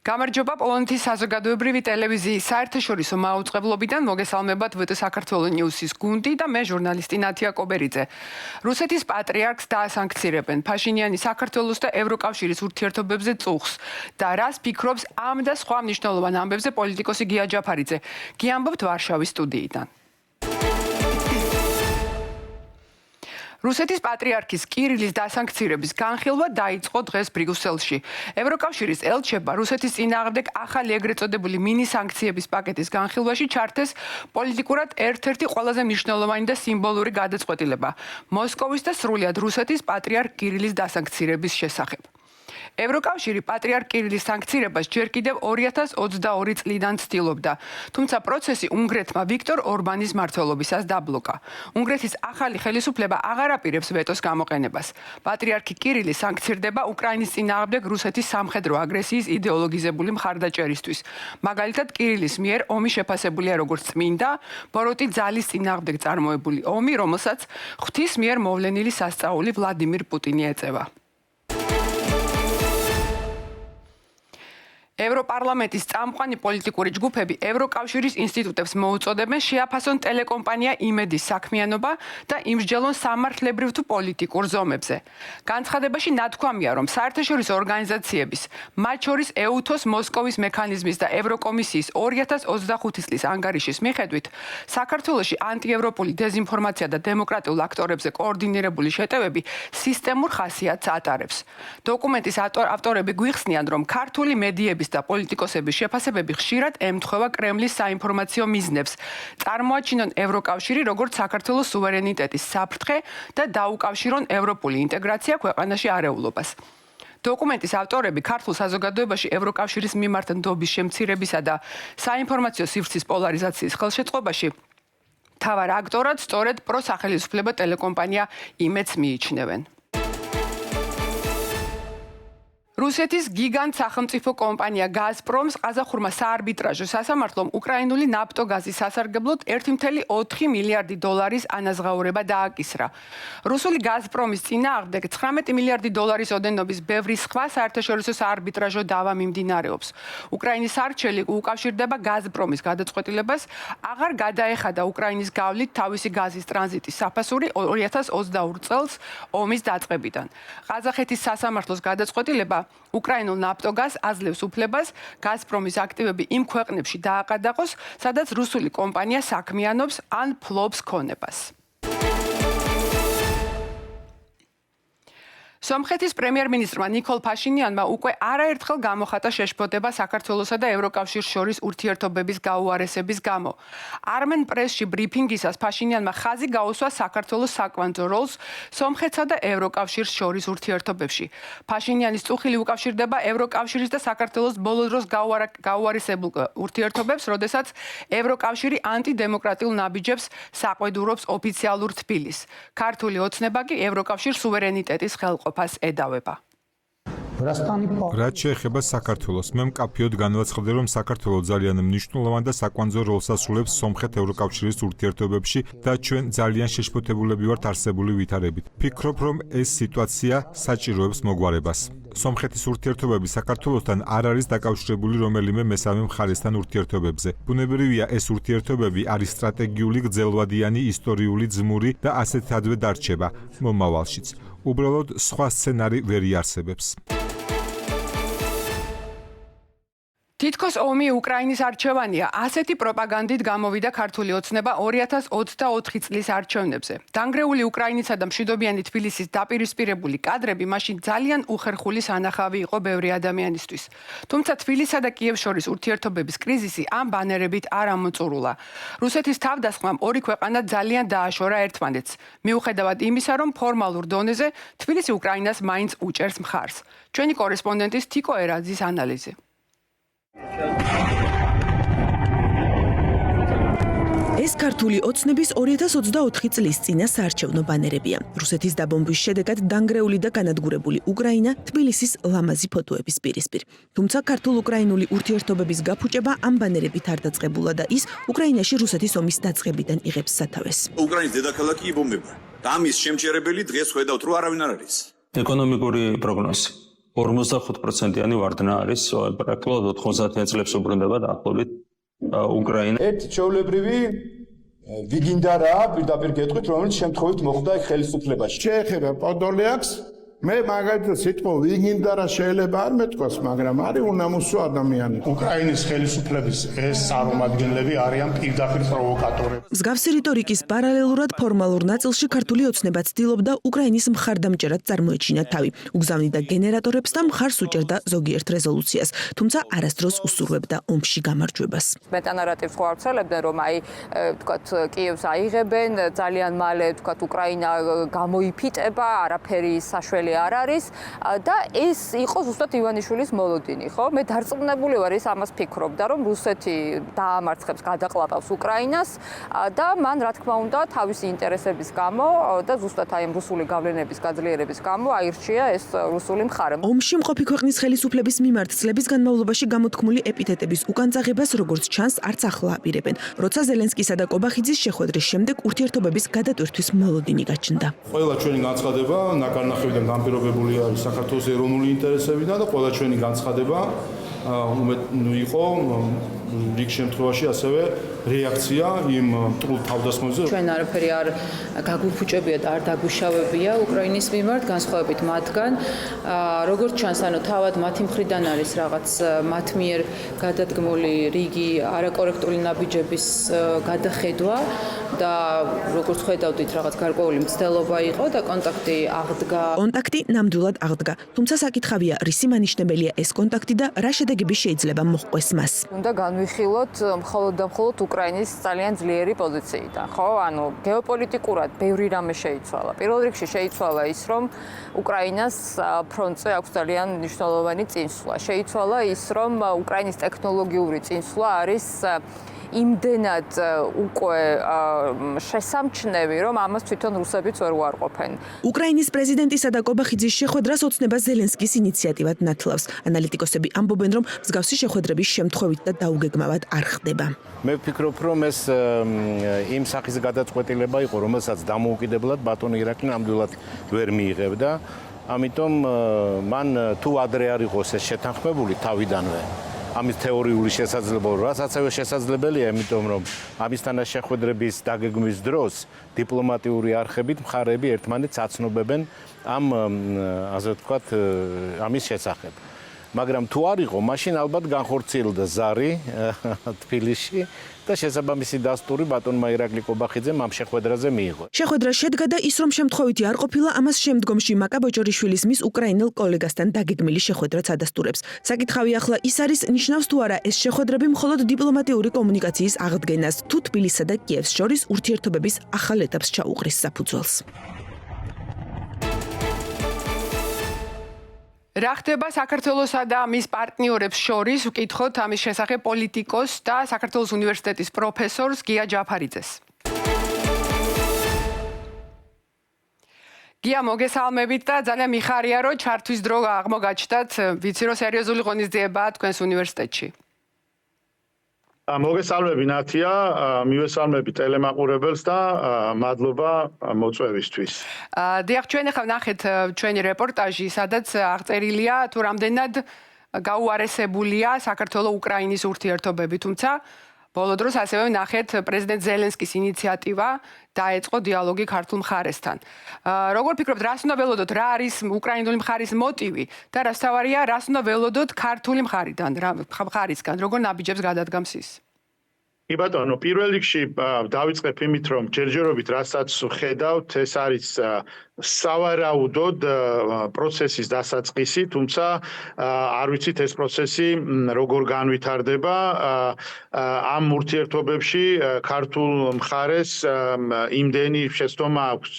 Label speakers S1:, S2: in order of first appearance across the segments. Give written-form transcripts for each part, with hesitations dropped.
S1: გამარჯობა პოლონეთის საზოგადოებრივი ტელევიზიის საერთაშორისო მაუწყებლობიდან მოგესალმებათ VT საქართველოს ნიუსის გუნდი და მე ჟურნალისტი ნათია კობერიძე. რუსეთის პატრიარქს დაასანქცირებენ. ფაშინიანი საქართველოს და ევროკავშირის ურთიერთობებზე წუხს და რას ფიქრობს ამ და სხვა მნიშვნელოვან ამბებზე პოლიტიკოსი გია ჯაფარიძე. გიამბობთ ვარშავის სტუდიიდან. რუსეთის პატრიარქის კირილის დასანქცირების განხილვა დაიწყო დღეს ბრიუსელში. ევროკავშირის ელჩება რუსეთის წინააღმდეგ ახალი ეგრეთ წოდებული მინი სანქციების პაკეტის განხილვაში ჩართეს პოლიტიკურად ერთ-ერთი ყველაზე მნიშვნელოვანი და სიმბოლური გადაწყვეტილება მოსკოვის და სრულად რუსეთის პატრიარქ კირილის დასანქცირების შესახებ. ევროკავშირი პატრიარქ კირილის სანქცირებას ჯერ კიდევ 2022 წლიდან ცდილობდა, თუმცა პროცესი უნგრეთმა ვიქტორ ორბანის მმართველობისას დაბლოკა. უნგრეთის ახალი ხელისუფლება აღარ აპირებს ვეტოს გამოყენებას. პატრიარქი კირილი სანქცირდება უკრაინის წინააღმდეგ რუსეთის სამხედრო აგრესიის იდეოლოგიზებული მხარდაჭერისთვის. მაგალითად, კირილის მიერ ომი შეფასებულია როგორც წმინდა, ბოროტი ძალის წინააღმდეგ წარმოებული ომი, რომელსაც ღვთის მიერ მოვლენილი სასწაული ვლადიმირ პუტინი ეწევა. ევროპარლამენტის წამყვანი პოლიტიკური ჯგუფები ევროკავშირის ინსტიტუტებს მოუწოდებენ შეაფასონ ტელეკომპანია იმედის საქმიანობა და იმსჯელონ სამართლებრივ თუ პოლიტიკურ ზომებზე. განცხადებაში ნათქვამია, რომ საერთაშორისო ორგანიზაციების, მათ შორის EUTOS მოსკოვის მექანიზმის და ევროკომისიის 2025 წლის ანგარიშის მიხედვით, საქართველოში ანტიევროპული დეზინფორმაცია და დემოკრატიულ აქტორებზე კოორდინირებული შეტევები სისტემურ ხასიათს ატარებს. დოკუმენტის ავტორები გვიხსნიან, რომ ქართული მედიები და პოლიტიკოსების შეფასებები ხშირად ემთხვევა კრემლის საინფორმაციო მიზნებს. წარმოაჩინონ ევროკავშირი როგორც საქართველოს სუვერენიტეტის საფრთხე და დაუკავშირონ ევროპული ინტეგრაცია ქვეყანაში არეულობას. დოკუმენტის ავტორები ქართულ საზოგადოებაში ევროკავშირის მიმართ ნდობის შემცირებისა და საინფორმაციო სივრცის პოლარიზაციის ხელშეწყობაში მთავარ აქტორად სწორედ პროსახელისუფლებო ტელეკომპანია იმედს მიიჩნევენ. რუსეთის გიგანტ სახელმწიფო კომპანია გაზპრომს ყაზახურმა საარბიტრაჟო სასამართლომ უკრაინული ნაფტოგაზის სასარგებლოდ 1.4 მილიარდი დოლარის ანაზღაურება დააკისრა. რუსული გაზპრომის წინააღმდეგ 19 მილიარდი დოლარის ოდენობის ბევრი სხვა საერთაშორისო საარბიტრაჟო დავა მიმდინარეობს. უკრაინის არჩელი უკავშირდება გაზპრომის გადაწყვეტილებას აღარ გადაეხადა უკრაინის გავლით თავისი გაზის ტრანზიტის საფასური 2022 წელს ომის დაწყებიდან. ყაზახეთის სასამართლოს გადაწყვეტილება უკრაინულ ნაფტოგაზს აძლევს უფლებას გაზპრომის აქტივები იმ ქვეყნებში დააყადაღოს, სადაც რუსული კომპანია საქმიანობს ან ფლობს ქონებას. სომხეთის პრემიერ-მინისტრმა ნიკოლ ფაშინიანმა უკვე არაერთხელ გამოხატა შეშფოთება საქართველოსა და ევროკავშირს შორის ურთიერთობების გაუარესების გამო. არმენ პრესში ბრიფინგისას ფაშინიანმა ხაზი გაუსვა საქართველოს საკვანძო როლს სომხეთსა და ევროკავშირს შორის ურთიერთობებში. ფაშინიანის წუხილი უკავშირდება ევროკავშირის და საქართველოს ბოლო დროს გაუარესებულ ურთიერთობებს, როდესაც ევროკავშირი ანტიდემოკრატიულ ნაბიჯებს საყვედურობს ოფიციალურ თბილისს. ქართული ოცნება კი ევროკავშირის სუვერენიტეტის ხელყოფას ედავება.
S2: რაც შეეხება საქართველოს, მე მკაფიოდ განვაცხადე, რომ საქართველოს ძალიან მნიშვნელოვან და საკვანძო როლს ასრულებს სომხეთ-ევროკავშირის ურთიერთობებში და ჩვენ ძალიან შეშფოთებულები ვართ არსებული ვითარებით. ფიქრობ, რომ ეს სიტუაცია საჭიროებს მოგვარებას. სომხეთის ურთიერთობები საქართველოსთან არ არის დაკავშირებული რომელიმე მესამე მხარესთან ურთიერთობებზე. ბუნებრივია, ეს ურთიერთობები არის სტრატეგიული, გრძელვადიანი, ისტორიული, ძმური და ასეთადვე დარჩება მომავალშიც. უბრალოდ სხვა სცენარი ვერ იარსებებს. თითქოს ომი უკრაინის არჩევანია, ასეთი პროპაგანდით გამოვიდა ქართული ოცნება 2024 წლის არჩევნებზე. დანგრეული უკრაინისა და მშვიდობიანი თბილისის დაპირისპირებული კადრები მაშინ ძალიან უხერხული სანახავი იყო ბევრი ადამიანისთვის. თუმცა თბილისსა და კიევს შორის ურთიერთობების კრიზისი ამ ბანერებით არ ამოწურულა. რუსეთის თავდასხმამ ორი ქვეყანა ძალიან დააშორა ერთმანეთს. მიუხედავად იმისა, რომ ფორმალურ დონეზე თბილისი უკრაინას მაინც უჭერს მხარს. ჩვენი კორესპონდენტის თიკო ერაძის ანალიზი.
S3: ეს ქართული ოცნების 2024 წლის წინა საარჩევნო ბანერებია. რუსეთის დაბომბვის შედეგად დანგრეული და განადგურებული უკრაინა თბილისის ლამაზი ფოტოების პირისპირ. თუმცა ქართულ-უკრაინული ურთიერთობების გაფუჭება ამ ბანერებით არ დაწყებულა და ის უკრაინაში რუსეთის ომის დაწყებიდან იღებს სათავეს.
S4: უკრაინის დედაქალაქი იბომბება და ამის შემჭერებელი დღეს ხედავთ, რომ არავინ არ არის.
S5: ეკონომიკური პროგნოზი.
S4: 45%-იანი ვარდნა არის, პრაქტიკულად 90-იან წლებს უბრუნდება დაახლოებით უკრაინა.
S5: ერთი ჩვეულებრივი ვიგინდა რა, პირდაპირ გეტყვით, რომელიც შემთხვევით მოხდა ხელისუფლებაში.
S6: შეეხება პოდოლიაკს, მე მაგალითად სიტყვა ვიგინდა რა შეიძლება არ მეთქვას, მაგრამ არის უნამუსო ადამიანი.
S7: უკრაინის ხელისუფლების ეს წარმომადგენლები არიან პირდაპირ პროვოკატორები.
S3: მსგავსი რიტორიკის პარალელურად ფორმალურ ნაწილში ქართული ოცნება ცდილობდა უკრაინის მხარდამჭერად წარმოეჩინა თავი. უგზავნიდა გენერატორებს და მხარს უჭერდა ზოგიერთ რეზოლუციას, თუმცა არასდროს უსურვებდა ომში გამარჯვებას.
S8: მეტანარატივს ხوارცელებდნენ, რომ თქვათ კიევს აიღებენ, ძალიან მალე თქვათ უკრაინა გამოიფიტება, არაფერი საშველი არ არის და ეს იყო ზუსტად ივანიშვილის მოლოდინი, ხო? მე დარწმუნებული ვარ, ის ამას ფიქრობდა, რომ რუსეთი დაამარცხებს, გადაყლაპავს უკრაინას და მან რა თქმა უნდა თავისი ინტერესების გამო და ზუსტად აი ამ რუსული გავლენების გაძლიერების გამო აირჩია ეს რუსული მხარე.
S3: ომში მყოფი ქვეყნის ხელისუფლების მიმართ წლების განმავლობაში გამოთქმული ეპითეტების უკანწაღებას, როგორც ჩანს, არც ახლა აპირებენ. როცა ზელენსკისა და კობახიძის შეხვედრის შემდეგ ურთიერთობების გადატვირთვის მოლოდინი გაჩნდა.
S9: ყველა ჩვენი განცხადება ნაკარნახევიდან განპირობებული არის საქართველოს ეროვნული ინტერესებიდან და ყველა ჩვენი განცხადება იყო რიგ შემთხვევაში ასევე რეაქცია იმ მტრულ თავდასხმებზე.
S10: ჩვენ არაფერი არ გაგუფუჭებია და არ დაგუშავებია უკრაინის მიმართ, განსხვავებით მათგან. როგორც ჩანს, ანუ თავად მათი მხრიდან არის რაღაც მათ მიერ გადადგმული რიგი არაკორექტული ნაბიჯების გადახედვა და როგორც ხედავდით, რაღაც გარკვეული მცდელობა იყო და კონტაქტი აღდგა.
S3: კონტაქტი ნამდვილად აღდგა, თუმცა საკითხავია, რისი მანიშნებელია ეს კონტაქტი და რა შედეგები შეიძლება მოჰყვეს მას.
S8: უნდა განვიხილოთ მხოლოდ და მხოლოდ უკრაინის ძალიან ძლიერი პოზიციიდან, ხო? ანუ გეოპოლიტიკურად ბევრი რამე შეიცვალა. პირველ რიგში შეიცვალა ის, რომ უკრაინას ფრონტზე აქვს ძალიან მნიშვნელოვანი წინსვლა. შეიცვალა ის, რომ უკრაინის ტექნოლოგიური წინსვლა არის იმდენად უკვე შესამჩნევი, რომ ამას თვითონ რუსებიც ვერ უარყოფენ.
S3: უკრაინის პრეზიდენტისა და კობახიძის შეხვედრას ოცნება ზელენსკის ინიციატივად ნათლავს. ანალიტიკოსები ამბობენ, რომ მსგავსი შეხვედრების შემთხვევით და დაუგეგმავად არ ხდება.
S11: მე ვფიქრობ, რომ ეს იმ სახის გადაწყვეტილება იყო, რომელსაც დამოუკიდებლად ბატონი ირაკლი ნამდვილად ვერ მიიღებდა. ამიტომ მან თუ ადრე არ იყოს ეს შეთანხმებული თავიდანვე ამის თეორიული შესაძლებლობა, რასაც შესაძლებელია, იმიტომ რომ ამისთან შეხვედრების დაგეგმვის დროს დიპლომატიური არხებით მხარეები ერთმანეთს აცნობებენ ამ ასე ვთქვათ ამის შესახებ. მაგრამ თუ არ იყო, მაშინ ალბათ განხორციელდა ზარი თბილისში და შესაბამისი დასტური ბატონმა ირაკლი კობახიძემ ამ შეხვედრაზე მიიღო.
S3: შეხვედრა შედგა და ის რომ შემთხვევითი არ ყოფილა, ამას შემდგომში მაკა ბოჭორიშვილის მის უკრაინელ კოლეგასთან დაგეგმილი შეხვედრაც ადასტურებს. საკითხავი ახლა ის არის, ნიშნავს თუ არა ეს შეხვედრები მხოლოდ დიპლომატიური კომუნიკაციის აღდგენას, თუ თბილისსა და კიევს შორის ურთიერთობების ახალ ეტაპს ჩაუყრის საფუძველს.
S1: რა ხდება საქართველოსა და მის პარტნიორებს შორის, ვკითხოთ ამის შესახებ პოლიტიკოს და საქართველოს უნივერსიტეტის პროფესორს გია ჯაფარიძეს. გია, მოგესალმებით და ძალიან მიხარია, რომ ჩართვის დრო აღმოგაჩნდათ. ვიცი, რომ სერიოზული ღონისძიებაა თქვენს უნივერსიტეტში.
S7: მოგესალმები ნათია, მივესალმები ტელემაყურებელს და მადლობა მოწვევისთვის.
S1: დიახ, ჩვენ ახლა ნახეთ ჩვენი რეპორტაჟი, სადაც აღწერილია თუ რამდენად გაუარესებულია საქართველო-უკრაინის ურთიერთობები, თუმცა ბოლო დროს ასევე ნახეთ პრეზიდენტ ზელენსკის ინიციატივა დაეწყო დიალოგი ქართულ მხარესთან. როგორ ფიქრობთ, რას უნდა ველოდოთ, რა არის უკრაინული მხარის მოტივი და რას თავარია, რას უნდა ველოდოთ ქართული მხარისგან, როგორ ნაბიჯებს გადადგამს ის?
S7: კი ბატონო, პირველ რიგში დავიწყებ იმით, რომ ჯერჯერობით რასაც ხედავთ, ეს არის სავარაუდოდ პროცესის დასაწყისი, თუმცა არ ვიცით ეს პროცესი როგორ განვითარდება. ამ ურთიერთობებში ქართულ მხარეს იმდენი შეცდომა აქვს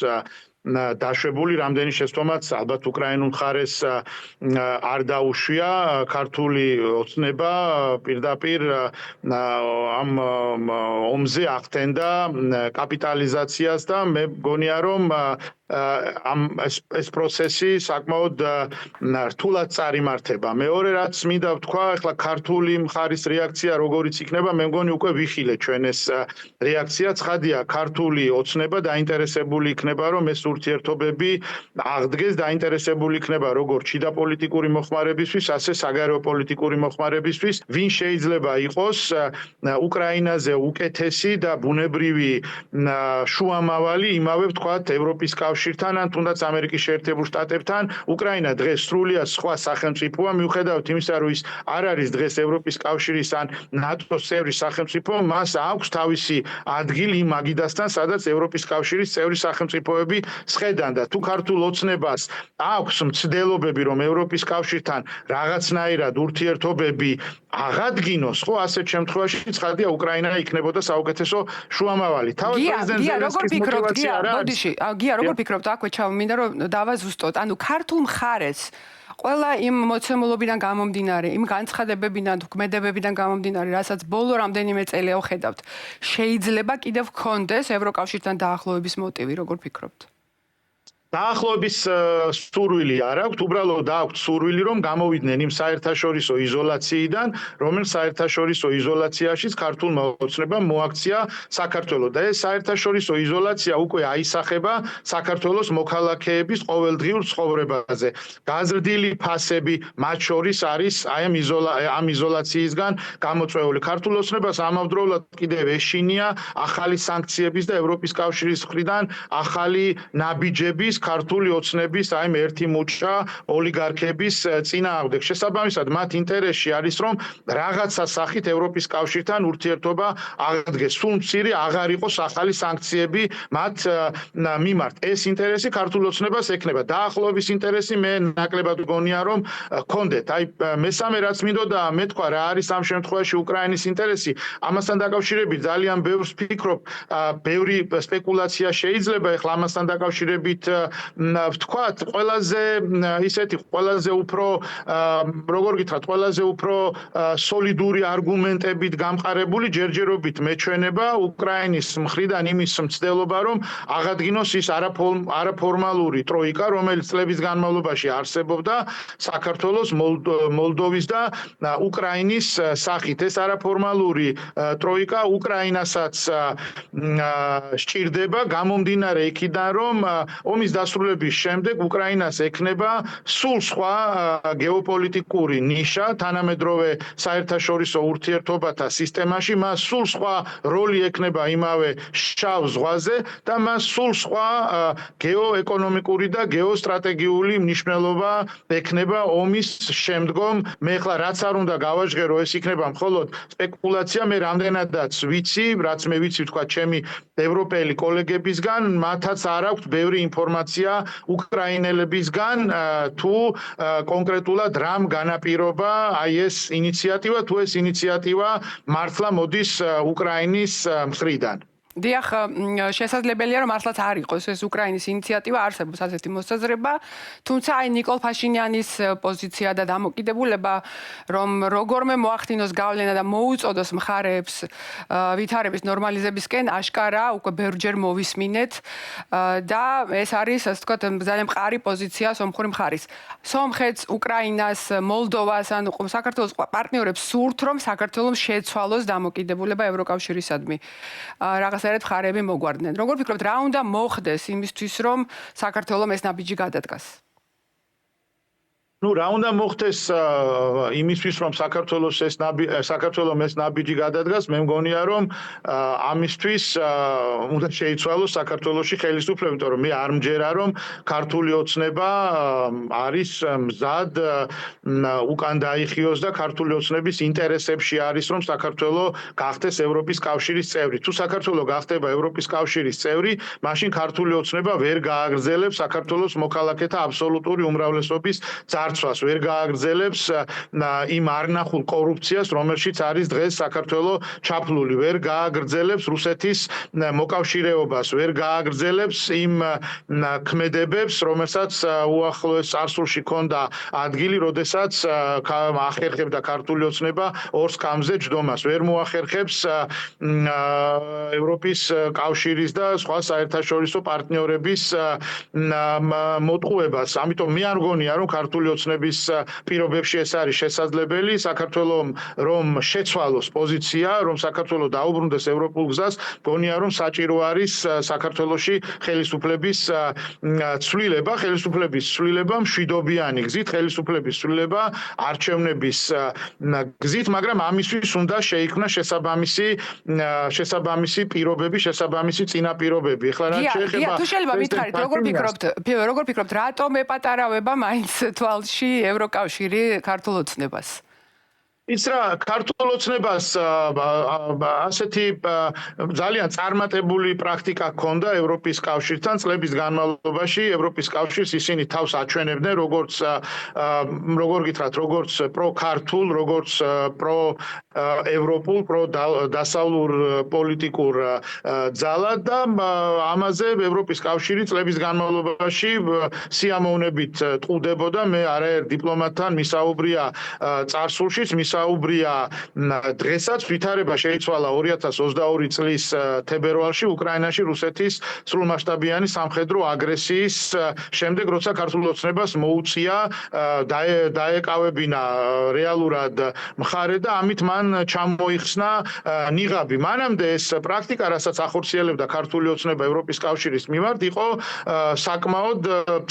S7: დაშვებული, რამდენი შეცდომაც ალბათ უკრაინულ მხარეს არ დაუშვია. ქართული ოცნება პირდაპირ ამ ომზე ახდენდა კაპიტალიზაციას და მე მგონია, რომ
S6: ეს პროცესი საკმაოდ რთულად წარიმართება. მეორე რაც მინდა ვთქვა, ახლა ქართული მხარის რეაქცია როგორიც იქნება, მე მგონი უკვე ვიხილეთ ჩვენ ეს რეაქცია. ცხადია, ქართული ოცნება დაინტერესებული იქნება, რომ ეს ურთიერთობები აღდგეს, დაინტერესებული იქნება როგორც შიდა პოლიტიკური მოხმარებისთვის, ასე საგარეო პოლიტიკური მოხმარებისთვის, ვინ შეიძლება იყოს უკრაინაზე უკეთესი და ბუნებრივი შუამავალი იმავე ვთქვათ ევროპის კავშირთან ან თუნდაც ამერიკის შეერთებულ შტატებთან. უკრაინა დღეს სრულიად სხვა სახელმწიფოა, მიუხედავად იმისა, რომ ის არ არის დღეს ევროპის კავშირის ან ნატოს წევრი სახელმწიფო, მას აქვს თავისი ადგილი იმ მაგიდასთან, სადაც ევროპის კავშირის წევრი სახელმწიფოები სხედან და თუ ქართულ ოცნებას აქვს მცდელობები, რომ ევროპის კავშირთან რაღაცნაირად ურთიერთობები აღადგინოს, ხო, ასეთ შემთხვევაში ცხადია უკრაინა იქნებოდა საუკეთესო შუამავალი. თავად პრეზიდენტ ზელენსკის мотиваცია რა არის?
S1: გია, როგორ ფიქრობთ, აქვე ჩავმინდა, რომ დავაზუსტოთ, ანუ ქართულ მხარეს ყველა იმ მოცემულობიდან გამომდინარე, იმ განცხადებებიდან, ქმედებებიდან გამომდინარე, რასაც ბოლო რამდენიმე წელია ვხედავთ, შეიძლება კიდევ ჰქონდეს ევროკავშირთან დაახლოების მოტივი, როგორ ფიქრობთ?
S6: დაახლოების სურვილი არ აქვს, უბრალოდ აქვს სურვილი, რომ გამოვიდნენ იმ საერთაშორისო იზოლაციიდან, რომელიც საერთაშორისო იზოლაციაშიც ქართულმა ოცნებამ მოაქცია საქართველოს. და ეს საერთაშორისო იზოლაცია უკვე აისახება საქართველოს მოქალაქეების ყოველდღიურ ცხოვრებაზე. გაზრდილი ფასები მათ შორის არის ამ იზოლაციისგან გამოწვეული. ქართულ ოცნებას ამავდროულად კიდევ ეშინია ახალი სანქციების და ევროპის კავშირის მხრიდან ახალი ნაბიჯების ქართული ოცნების აი ერთი მუჭა ოლიგარქების წინააღმდეგ. შესაბამისად, მათ ინტერესში არის, რომ რაღაცა სახით ევროპის კავშირთან ურთიერთობა აღდგეს. სულ მცირე აღარ იყოს ახალი სანქციები მათ მიმართ. ეს ინტერესი ქართულ ოცნებას ექნება. დაახლოების ინტერესი მე ნაკლებად გონია, რომ გქონდეთ. აი მესამე რაც მინდოდა მეთქვა, რა არის ამ შემთხვევაში უკრაინის ინტერესი, ამასთან დაკავშირებით ძალიან ბევრს ვფიქრობ, ბევრი სპეკულაცია შეიძლება ეხლა ამასთან დაკავშირებით ვთქვათ, ყველაზე უფრო როგორ გითხრათ, ყველაზე უფრო სოლიდური არგუმენტებით გამყარებული ჯერჯერობით მეჩვენება უკრაინის მხრიდან იმის მცდელობა, რომ აღადგინოს ის არაფორმალური ტროიკა, რომელიც წლების განმავლობაში არსებობდა საქართველოს, მოლდოვის და უკრაინის სახით. ეს არაფორმალური ტროიკა უკრაინასაც სჭირდება, გამომდინარე იქიდან, რომ ომის დასრულების შემდეგ უკრაინას ექნება სულ სხვა გეოპოლიტიკური ნიშა თანამედროვე საერთაშორისო ურთიერთობათა სისტემაში, მას სულ სხვა როლი ექნება იმავე შავ ზღვაზე და მას სულ სხვა გეოეკონომიკური და გეოსტრატეგიული მნიშვნელობა ექნება ომის შემდგომ. მე ახლა რაც არ უნდა გავაჟღერო, ეს იქნება მხოლოდ სპეკულაცია, მე რამდენადაც ვიცი, რაც მე ვიცი თქვა ჩემი ევროპელი კოლეგებისგან, მათაც არ აქვს ბევრი ინფორმაცია უკრაინელებისგან თუ კონკრეტულად რამ განაპირობა აი ეს ინიციატივა, თუ ეს ინიციატივა მართლა მოდის უკრაინის მხრიდან.
S1: დიახ, შესაძლებელია, რომ მართლაც არ იყოს ეს უკრაინის ინიციატივა, არსებობს ასეთი მოსაზრება, თუმცა აი ნიკოლ ფაშინიანის პოზიცია და დამოკიდებულება, რომ როგორმე მოახდინოს გავლენა და მოუწოდოს მხარეებს ვითარების ნორმალიზებისკენ, აშკარა უკვე ბევრჯერ მოვისმინეთ და ეს არის, ასე ვთქვათ, ძალიან მყარი პოზიცია სომხური მხარის. სომხეთს, უკრაინას, მოლდოვას, ანუ საქართველოს პარტნიორებს სურთ, რომ საქართველოს შეცვალოს დამოკიდებულება ევროკავშირისადმი. რაღაცნაირად მხარეები მოგვარდნენ. როგორ ფიქრობთ, რა უნდა მოხდეს იმისთვის, რომ საქართველოს ეს ნაბიჯი გადადგას?
S6: რა უნდა მოხდეს იმისთვის, რომ საქართველოს ეს ნაბიჯი გადადგას, მე მგონია, რომ ამისთვის უნდა შეიცვალოს საქართველოში ხელისუფლება, იმიტომ რომ მე არ მჯერა, რომ ქართული ოცნება არის მზად უკან დაიხიოს და ქართული ოცნების ინტერესებში არის, რომ საქართველო გახდეს ევროპის კავშირის წევრი. თუ საქართველო გახდება ევროპის კავშირის წევრი, მაშინ ქართული ოცნება ვერ გააგრძელებს საქართველოს მოქალაქეთა აბსოლუტური უმრავლესობის დაცვას ვერ გააგრძელებს იმ არნახულ კორუფციას, რომელშიც არის დღეს საქართველოს ჩაფლული, ვერ გააგრძელებს რუსეთის მოკავშირეობას, ვერ გააგრძელებს იმ ქმედებებს, რომელსაც უახლოეს წარსულში ჰქონდა ადგილი, როდესაც ახერხებდა ქართული ოცნება ორს კამზე ჯდომას, ვერ მოახერხებს ევროპის კავშირის და სხვა საერთაშორისო პარტნიორების მოტყუებას. ამიტომ მე არ მგონია, რომ ქართული ოცნების პირობებში ეს არის შესაძლებელი, საქართველოს რომ შეცვალოს პოზიცია, რომ საქართველოს დაუბრუნდეს ევროპულ გზას, მგონია, რომ საჭირო არის საქართველოში ხელისუფლების ცვლილება, მშვიდობიანი გზით ხელისუფლების ცვლილება არჩევნების გზით, მაგრამ ამისთვის უნდა შეიქმნა შესაბამისი პირობები, შესაბამისი წინაპირობები. ეხლა რა შეეხება
S1: თუ შეიძლება მითხარით, როგორ ფიქრობთ, რატომ ეპატარავება მაინც თვალში ევროკავშირი ქართულ ოცნებას?
S6: ის რა ქართულ ოცნებას ასეთი ძალიან წარმატებული პრაქტიკა ჰქონდა ევროპის კავშირთან წლების განმავლობაში. ევროპის კავშირს ისინი თავს აჩვენებდნენ როგორც პრო-ქართულ, როგორც პრო-ევროპულ, პრო-დასავლურ პოლიტიკურ ძალად და ამაზე ევროპის კავშირი წლების განმავლობაში სიამოვნებით ტყუდებოდა. მე არაერთ დიპლომატთან მისაუბრია წარსულშიც, საუბრია დღესაც ვითარება შეიცვალა 2022 წლის თებერვალში უკრაინაში რუსეთის სრულმასშტაბიანი სამხედრო აგრესიის შემდეგ, როცა ქართულ ოცნებას მოუწია დაეკავებინა რეალურად მხარე და ამით მან ჩამოიხსნა ნიღაბი. მანამდე ეს პრაქტიკა, რასაც ახორციელებდა ქართული ოცნება ევროპის კავშირის მიმართ, იყო საკმაოდ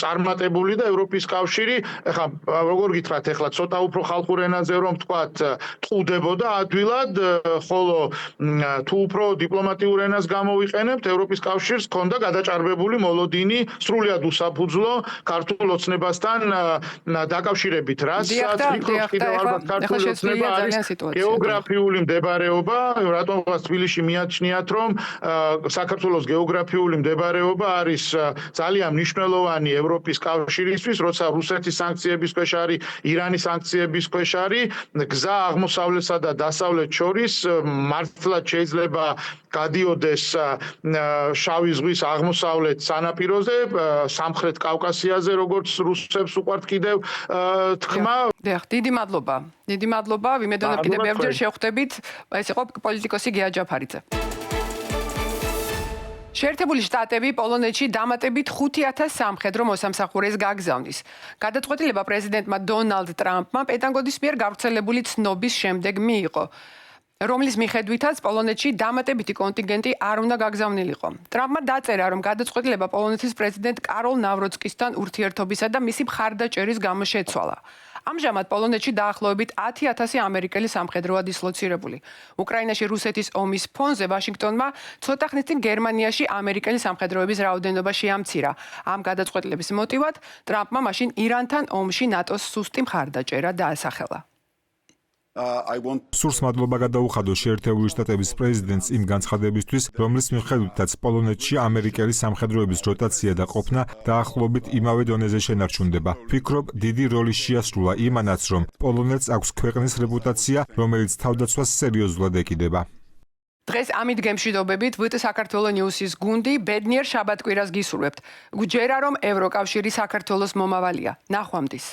S6: წარმატებული და ევროპის კავშირი, ეხლა როგორ გითხრათ, ეხლა ცოტა უფრო ხალხურ ენაზე რომ ვთქვათ, ტყუდებოდა ადვილად, ხოლო თუ უფრო დიპლომატიურ ენას გამოვიყენებთ, ევროპის კავშირს ჰქონდა გადაჭარბებული მოლოდინი სრულიად უსაფუძვლო ქართულ ოცნებასთან დაკავშირებით. რასაც ვფიქრობ, კიდევ ალბათ ქართული ოცნება არის გეოგრაფიული მდებარეობა, რატომღაც თბილისში მიაჩნიათ, რომ საქართველოს გეოგრაფიული მდებარეობა არის ძალიან მნიშვნელოვანი ევროპის კავშირისთვის, როცა რუსეთის სანქციების ქვეშ არის, ირანის სანქციების ქვეშ არის, გზა აღმოსავლეთსა და დასავლეთ შორის მართლაც შეიძლება გადიოდეს შავი ზღვის აღმოსავლეთ სანაპიროზე, სამხრეთ კავკასიაზე, როგორც რუსებს უყვართ კიდევ თქმა.
S1: დიდი მადლობა. ვიმედოვნებ კიდევ ბევრჯერ შევხვდებით. ეს იყო პოლიტიკოსი გია ჯაფარიძე. შეერთებული შტატები პოლონეთში დამატებით 5,000 სამხედრო მოსამსახურეს გაგზავნის. გადაწყვეტილება პრეზიდენტმა დონალდ ტრამპმა პენტაგონის მიერ გავრცელებული ცნობის შემდეგ მიიღო, რომლის მიხედვითაც პოლონეთში დამატებითი კონტინგენტი არ უნდა გაგზავნილიყო. ტრამპმა დაწერა, რომ გადაწყვეტილება პოლონეთის პრეზიდენტ კაროლ ნავროცკისთან ურთიერთობისა და მისი მხარდაჭერის გამო შეცვალა. ამჟამად პოლონეთში დაახლოებით 10,000 ამერიკელი სამხედროა დისლოცირებული. უკრაინაში რუსეთის ომის ფონზე ვაშინგტონმა ცოტა ხნის წინ გერმანიაში ამერიკელი სამხედროების რაოდენობა შეამცირა. ამ გადაწყვეტილების მოტივად ტრამპმა მაშინ ირანთან ომში ნატოს სუსტი მხარდაჭერა დაასახელა.
S2: სურს მადლობა გადაუხადო შეერთებული შტატების პრეზიდენტს იმ განცხადებისთვის, რომლის მიხედვითაც პოლონეთში ამერიკელი სამხედროების როტაცია და ყოფნა დაახლოებით იმავე დონეზე შენარჩუნდება. ვფიქრობ, დიდი როლი შეასრულა იმანაც, რომ პოლონეთს აქვს ქვეყნის რეპუტაცია, რომელიც თავდაცვას სერიოზულად ეკიდება.
S1: დღეს ამით გემშვიდობებით ვტ საქართველოს ნიუსის გუნდი ბედნიერ შაბათ-კვირას გისურვებთ. გვჯერა, რომ ევროკავშირი საქართველოს მომავალია. ნახვამდის.